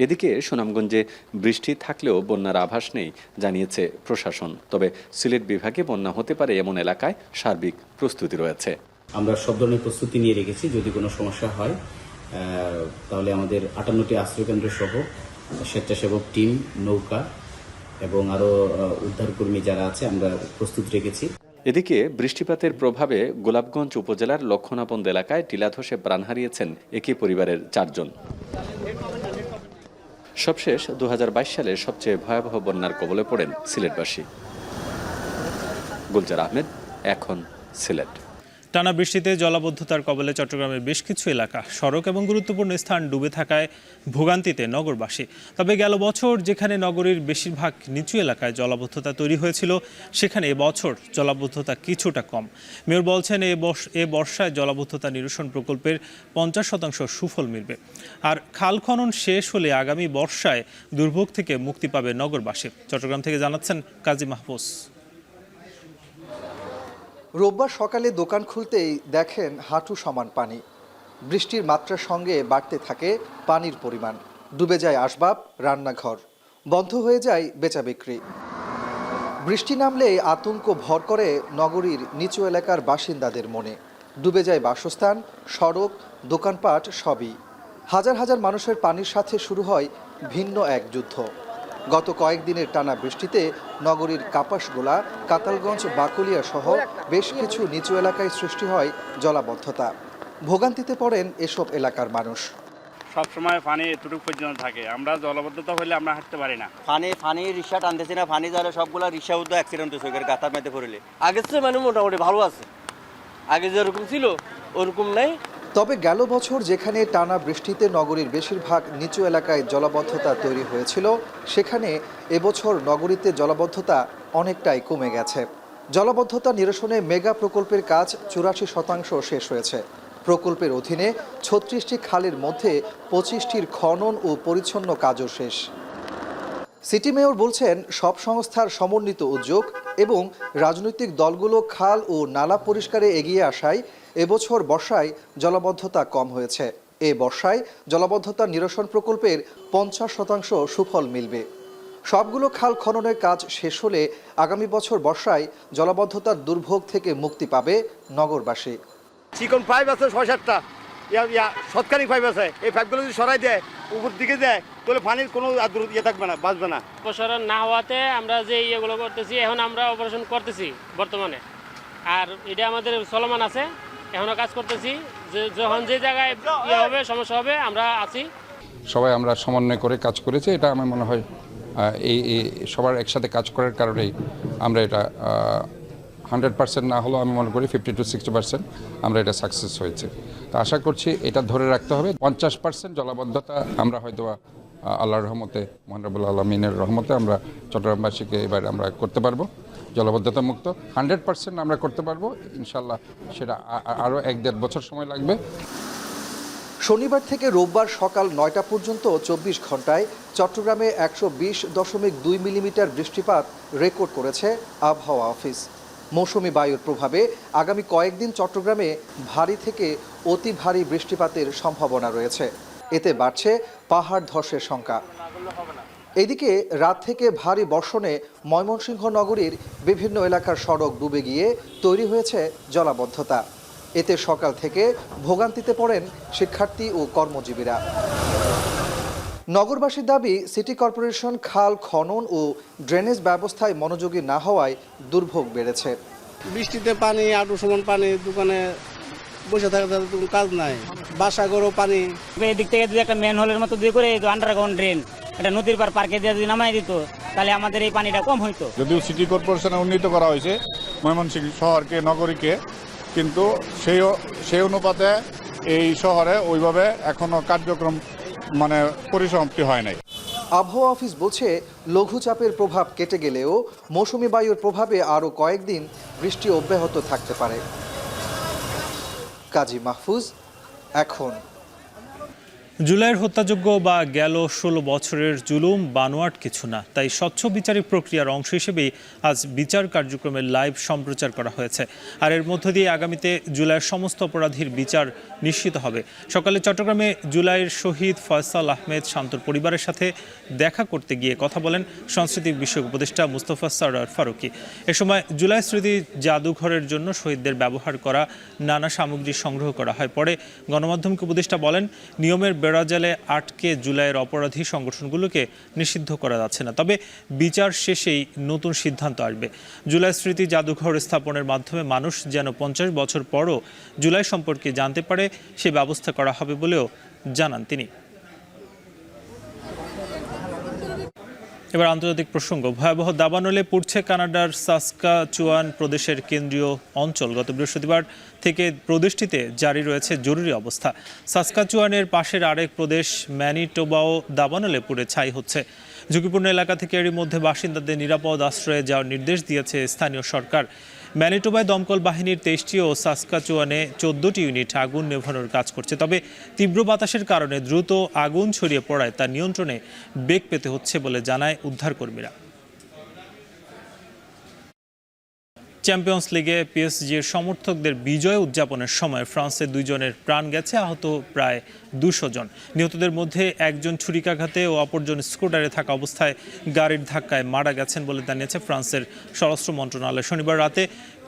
এদিকে সুনামগঞ্জে বৃষ্টি থাকলেও বন্যার আভাস নেই জানিয়েছে প্রশাসন। তবে সিলেট বিভাগে বন্যা হতে পারে এমন এলাকায় সার্বিক প্রস্তুতি রয়েছে। আমরা সব ধরনের প্রস্তুতি নিয়ে রেখেছি, যদি কোনো সমস্যা হয় তাহলে আমাদের 58টি আশ্রয়কেন্দ্র সহ স্বেচ্ছাসেবক টিম, নৌকা এবং আরও উদ্ধারকর্মী যারা আছে আমরা প্রস্তুত রেখেছি। এদিকে বৃষ্টিপাতের প্রভাবে গোলাপগঞ্জ উপজেলার লক্ষণাপন্দ এলাকায় টিলা ধসে প্রাণ হারিয়েছেন একই পরিবারের 4 জন। সবশেষ 2022 সালে সবচেয়ে ভয়াবহ বন্যার কবলে পড়েন সিলেটবাসী। গুলজার আহমেদ, এখন সিলেট। টানা বৃষ্টিতে জলাবদ্ধতার কবলে চট্টগ্রামের বেশ কিছু এলাকা, সড়ক এবং গুরুত্বপূর্ণ স্থান ডুবে থাকায় ভোগান্তিতে নগরবাসী। তবে গেল বছর যেখানে নগরীর বেশিরভাগ নিচু এলাকায় জলাবদ্ধতা তৈরি হয়েছিল, সেখানে এবছর জলাবদ্ধতা কিছুটা কম। মেয়র বলছেন এ বর্ষায় জলাবদ্ধতা নিরসন প্রকল্পের 50% সুফল মিলবে। আর খাল খনন শেষ হলে আগামী বর্ষায় দুর্ভোগ থেকে মুক্তি পাবে নগরবাসী। চট্টগ্রাম থেকে জানাচ্ছেন কাজী মাহফুজ। রোববার সকালে দোকান খুলতেই দেখেন হাঁটু সমান পানি। বৃষ্টির মাত্রার সঙ্গে বাড়তে থাকে পানির পরিমাণ। ডুবে যায় আসবাব, রান্নাঘর, বন্ধ হয়ে যায় বেচা বিক্রি। বৃষ্টি নামলে আতঙ্ক ভর করে নগরীর নিচু এলাকার বাসিন্দাদের মনে। ডুবে যায় বাসস্থান, সড়ক, দোকানপাট সবই। হাজার হাজার মানুষের পানির সাথে শুরু হয় ভিন্ন এক যুদ্ধ। গত কয়েকদিনের টানা বৃষ্টিতে নগরীর কাপাসগোলা, কাতালগঞ্জ, বাকুলিয়া সহ বেশ কিছু নিচু এলাকায় সৃষ্টি হয় জলাবদ্ধতা। ভোগান্তিতে পড়েন এসব এলাকার মানুষ। সবসময় পানি এতটুকু পর্যন্ত থাকে, আমরা জলাবদ্ধতা হলে আমরা হাঁটতে পারি না। পানি রিক্সা টানতেছি না, পানি যারা সবগুলা রিক্সা উদ্যোগ অ্যাক্সিডেন্ট হয়েছে গাতার মধ্যে পড়লে। আগের চেয়ে মানে মোটামুটি ভালো আছে, আগে যেরকম ছিল ওরকম নাই। তবে গেল বছর যেখানে টানা বৃষ্টিতে নগরীর বেশিরভাগ নিচু এলাকায় জলাবদ্ধতা তৈরি হয়েছিল, সেখানে এবছর নগরীতে জলাবদ্ধতা অনেকটাই কমে গেছে। জলাবদ্ধতা নিরসনে মেগা প্রকল্পের কাজ 84% শেষ হয়েছে। প্রকল্পের অধীনে 36টি খালের মধ্যে 25টির খনন ও পরিচ্ছন্ন কাজও শেষ। সিটি মেয়র বলছেন, সব সংস্থার সমন্বিত উদ্যোগ এবং রাজনৈতিক দলগুলো খাল ও নালা পরিষ্কারে এগিয়ে আসায় এবছর বর্ষায় জলাবদ্ধতা কম হয়েছে। এ বর্ষায় জলাবদ্ধতা নিরসন প্রকল্পের 50% সুফল মিলবে। সবগুলো খাল খননের কাজ শেষ হলে আগামী বছর বর্ষায় জলাবদ্ধতার দুর্ভোগ থেকে মুক্তি পাবে নগরবাসী। চিকন পাইপ আছে 6-7টা, সৎকারী পাইপ আছে, এই পাইপগুলো যদি সরাই দেয় উপর দিকে দেয় তাহলে পানির কোনো থাকবে না, বাঁচবে না। অপসারণ না হওয়াতে আমরা যে ইয়েগুলো করতেছি, এখন আমরা অপারেশন করতেছি বর্তমানে, আর এটা আমাদের চলমান আছে, এখনও কাজ করতেছি। যখন যে জায়গায় ইয়ে হবে, সমস্যা হবে, আমরা আছি। সবাই আমরা সমন্বয় করে কাজ করেছি, এটা আমার মনে হয় এই সবার একসাথে কাজ করার কারণেই আমরা এটা 100% না হলেও আমি মনে করি 50 to 60% আমরা এটা সাকসেস হয়েছে। তো আশা করছি এটা ধরে রাখতে হবে। 50% জলাবদ্ধতা আমরা হয়তো আল্লাহর রহমতে, মহান রব্বুল আলামিনের রহমতে আমরা চট্টগ্রামবাসীকে এবার আমরা করতে পারবো জলাবদ্ধতা মুক্ত। 100% আমরা করতে পারবো ইনশাল্লাহ। সেটা আরও 1-1.5 বছর সময় লাগবে। শনিবার থেকে রোববার সকাল 9টা পর্যন্ত 24 ঘন্টায় চট্টগ্রামে 120.2 মিলিমিটার বৃষ্টিপাত রেকর্ড করেছে আবহাওয়া অফিস। মৌসুমি বায়ুর প্রভাবে আগামী কয়েকদিন চট্টগ্রামে ভারী থেকে অতি ভারী বৃষ্টিপাতের সম্ভাবনা রয়েছে। এতে বাড়ছে পাহাড় ধসের শঙ্কা। এদিকে রাত থেকে ভারী বর্ষণে ময়মনসিংহ নগরীর বিভিন্ন এলাকার সড়ক ডুবে গিয়ে তৈরি হয়েছে জলাবদ্ধতা। এতে সকাল থেকে ভোগান্তিতে পড়েন শিক্ষার্থী ও কর্মজীবীরা। নগরবাসীর দাবি, সিটি কর্পোরেশন খাল খনন ও ড্রেনেজ ব্যবস্থায় মনোযোগী না হওয়ায় দুর্ভোগ বেড়েছে। বৃষ্টিতে পানি, আঁটু সমান পানি, দোকানে বসে থাকা কোনো কাজ নাই, বাসাঘরও পানি। এদিক থেকে যদি একটা মেন হোলের মতো দিয়ে করে আন্ডারগ্রাউন্ড ড্রেন এটা নদীর পার পার্কে দিয়ে যদি নামাই দিত তাহলে আমাদের এই পানিটা কম হইতো। যদিও সিটি কর্পোরেশনে উন্নীত করা হয়েছে ময়মনসিংহ শহরকে, নগরীকে, কিন্তু সেই অনুপাতে এই শহরে ওইভাবে এখনো কার্যক্রম পরিসমাপ্তি হয় নাই। আবহাওয়া অফিস বলছে লঘুচাপের প্রভাব কেটে গেলেও মৌসুমি বায়ুর প্রভাবে আরও কয়েকদিন বৃষ্টি অব্যাহত থাকতে পারে। কাজী মাহফুজ, এখন। জুলাইয়ের হত্যাযোগ্য বা গেল 16 বছরের জুলুম বানোয়াট কিছু না, তাই স্বচ্ছ বিচারিক প্রক্রিয়ার অংশ হিসেবেই আজ বিচার কার্যক্রমের লাইভ সম্প্রচার করা হয়েছে। আর এর মধ্য দিয়ে আগামীতে জুলাইয়ের সমস্ত অপরাধীর বিচার নিশ্চিত হবে। সকালে চট্টগ্রামে জুলাইয়ের শহীদ ফয়সাল আহমেদ শান্তর পরিবারের সাথে দেখা করতে গিয়ে কথা বলেন সংস্কৃতি বিষয়ক উপদেষ্টা মুস্তফা সরওয়ার ফারুকী। এ সময় জুলাই স্মৃতি জাদুঘরের জন্য শহীদদের ব্যবহার করা নানা সামগ্রী সংগ্রহ করা হয়। পরে গণমাধ্যমকে উপদেষ্টা বলেন, নিয়মের বেড়াজালে আটকে জুলাইয়ের অপরাধী সংগঠনগুলোকে নিষিদ্ধ করা যাচ্ছে না, তবে বিচার শেষেই নতুন সিদ্ধান্ত আসবে। জুলাই স্মৃতি জাদুঘর স্থাপনের মাধ্যমে মানুষ যেন 50 বছর পরও জুলাই সম্পর্কে জানতে পারে সে ব্যবস্থা করা হবে বলেও জানান তিনি। এবার আন্তর্জাতিক প্রসঙ্গ। ভয়াবহ দাবানলে পুড়ছে কানাডার সাসকাচুয়ান প্রদেশের কেন্দ্রীয় অঞ্চল। গত বৃহস্পতিবার থেকে প্রদেশটিতে জারি রয়েছে জরুরি অবস্থা। সাসকাচুয়ানের পাশের আরেক প্রদেশ ম্যানিটোবাও দাবানলে পুড়ে ছাই হচ্ছে। ঝুঁকিপূর্ণ এলাকা থেকে এরই মধ্যে বাসিন্দাদের নিরাপদ আশ্রয়ে যাওয়ার নির্দেশ দিয়েছে স্থানীয় সরকার। ম্যানিটোবায় দমকল বাহিনীর 23টি ও সাসকাচুয়ানে 14টি ইউনিট আগুন নেভানোর কাজ করছে। তবে তীব্র বাতাসের কারণে দ্রুত আগুন ছড়িয়ে পড়ায় তা নিয়ন্ত্রণে বেগ পেতে হচ্ছে বলে জানায় উদ্ধারকর্মীরা। চ্যাম্পিয়ন্স লিগে পিএসজির সমর্থকদের বিজয় উদযাপনের সময় ফ্রান্সের 2 জনের প্রাণ গেছে, আহত প্রায় 200 জন। নিহতদের মধ্যে একজন ছুরিকাঘাতে ও অপরজন স্কুটারে থাকা অবস্থায় গাড়ির ধাক্কায় মারা গেছেন বলে জানিয়েছে ফ্রান্সের স্বরাষ্ট্র মন্ত্রণালয়। শনিবার রাতে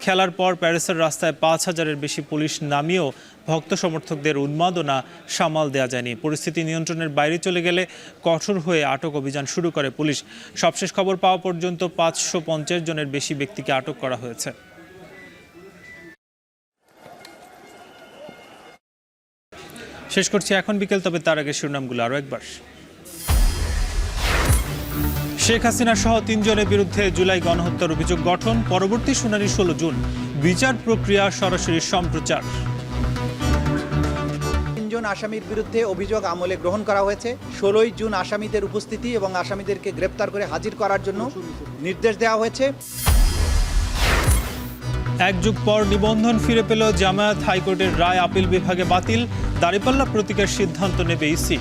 খেলার পর প্যারিসের রাস্তায় 5000-এর বেশি পুলিশ নামিয়েও ভক্ত সমর্থকদের উন্মাদনা সামাল দেওয়া যায়নি। পরিস্থিতি নিয়ন্ত্রণের বাইরে চলে গেলে কঠোর হয়ে আটক অভিযান শুরু করে পুলিশ। সবশেষ খবর পাওয়া পর্যন্ত 550 জনের বেশি ব্যক্তিকে আটক করা হয়েছে। শেষ করছি এখন বিকেল, তবে তার আগে শিরোনামগুলো আরও একবার। শেখ হাসিনা সহ 3 জনের বিরুদ্ধে জুলাই গণহত্যার অভিযোগ গঠন, পরবর্তী শুনানি 16 জুন। বিচার প্রক্রিয়া সরাসরি সম্প্রচার। 3 জন আসামির বিরুদ্ধে অভিযোগ আমলে গ্রহণ করা হয়েছে। 16 জুন আসামিদের উপস্থিতি এবং আসামিদেরকে গ্রেপ্তার করে হাজির করার জন্য নির্দেশ দেওয়া হয়েছে। 1 যুগ পর নিবন্ধন ফিরে পেল জামায়াত, হাইকোর্টের রায় আপিল বিভাগে বাতিল। দাঁড়িপাল্লা প্রতীকের সিদ্ধান্ত নেবে ইসি।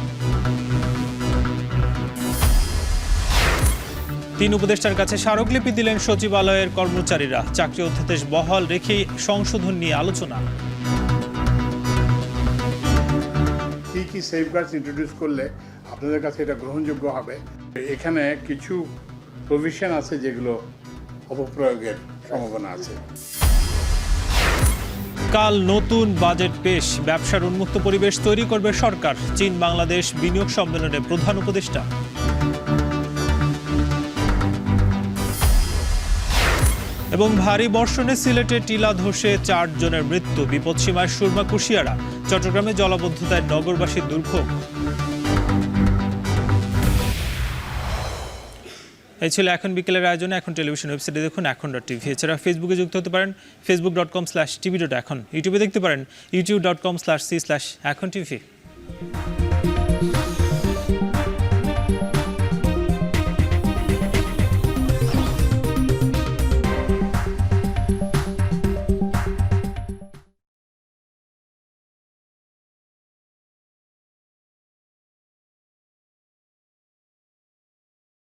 3 উপদেষ্টার কাছে স্মারকলিপি দিলেন সচিবালয়ের কর্মচারীরা। চাকরি অধ্যাদেশ বহাল রেখেই সংশোধন নিয়ে আলোচনা। কি সেফগার্ডস ইন্ট্রোডিউস করলে আপনাদের কাছে এটা গ্রহণযোগ্য হবে? এখানে কিছু প্রভিশন আছে যেগুলো অপপ্রয়োগের সম্ভাবনা আছে। কাল নতুন বাজেট পেশ, ব্যবসার উন্মুক্ত পরিবেশ তৈরি করবে সরকার। চীন বাংলাদেশ বিনিয়োগ সম্মেলনে প্রধান উপদেষ্টা। এবং ভারী বর্ষণে সিলেটে টিলা ধসে 4 জনের মৃত্যু। বিপদসীমায় সুরমা কুশিয়ারা। চট্টগ্রামে জলাবদ্ধতায় নগরবাসীর দুর্ভোগ। এই ছিল এখন বিকেলের আয়োজনে। এখন টেলিভিশন ওয়েবসাইটে দেখুন এখন.টিভি। এছাড়া ফেসবুকে যুক্ত হতে পারেন facebook.com/tv.এখন। ইউটিউবে দেখতে পারেন youtube.com/c/এখন TV।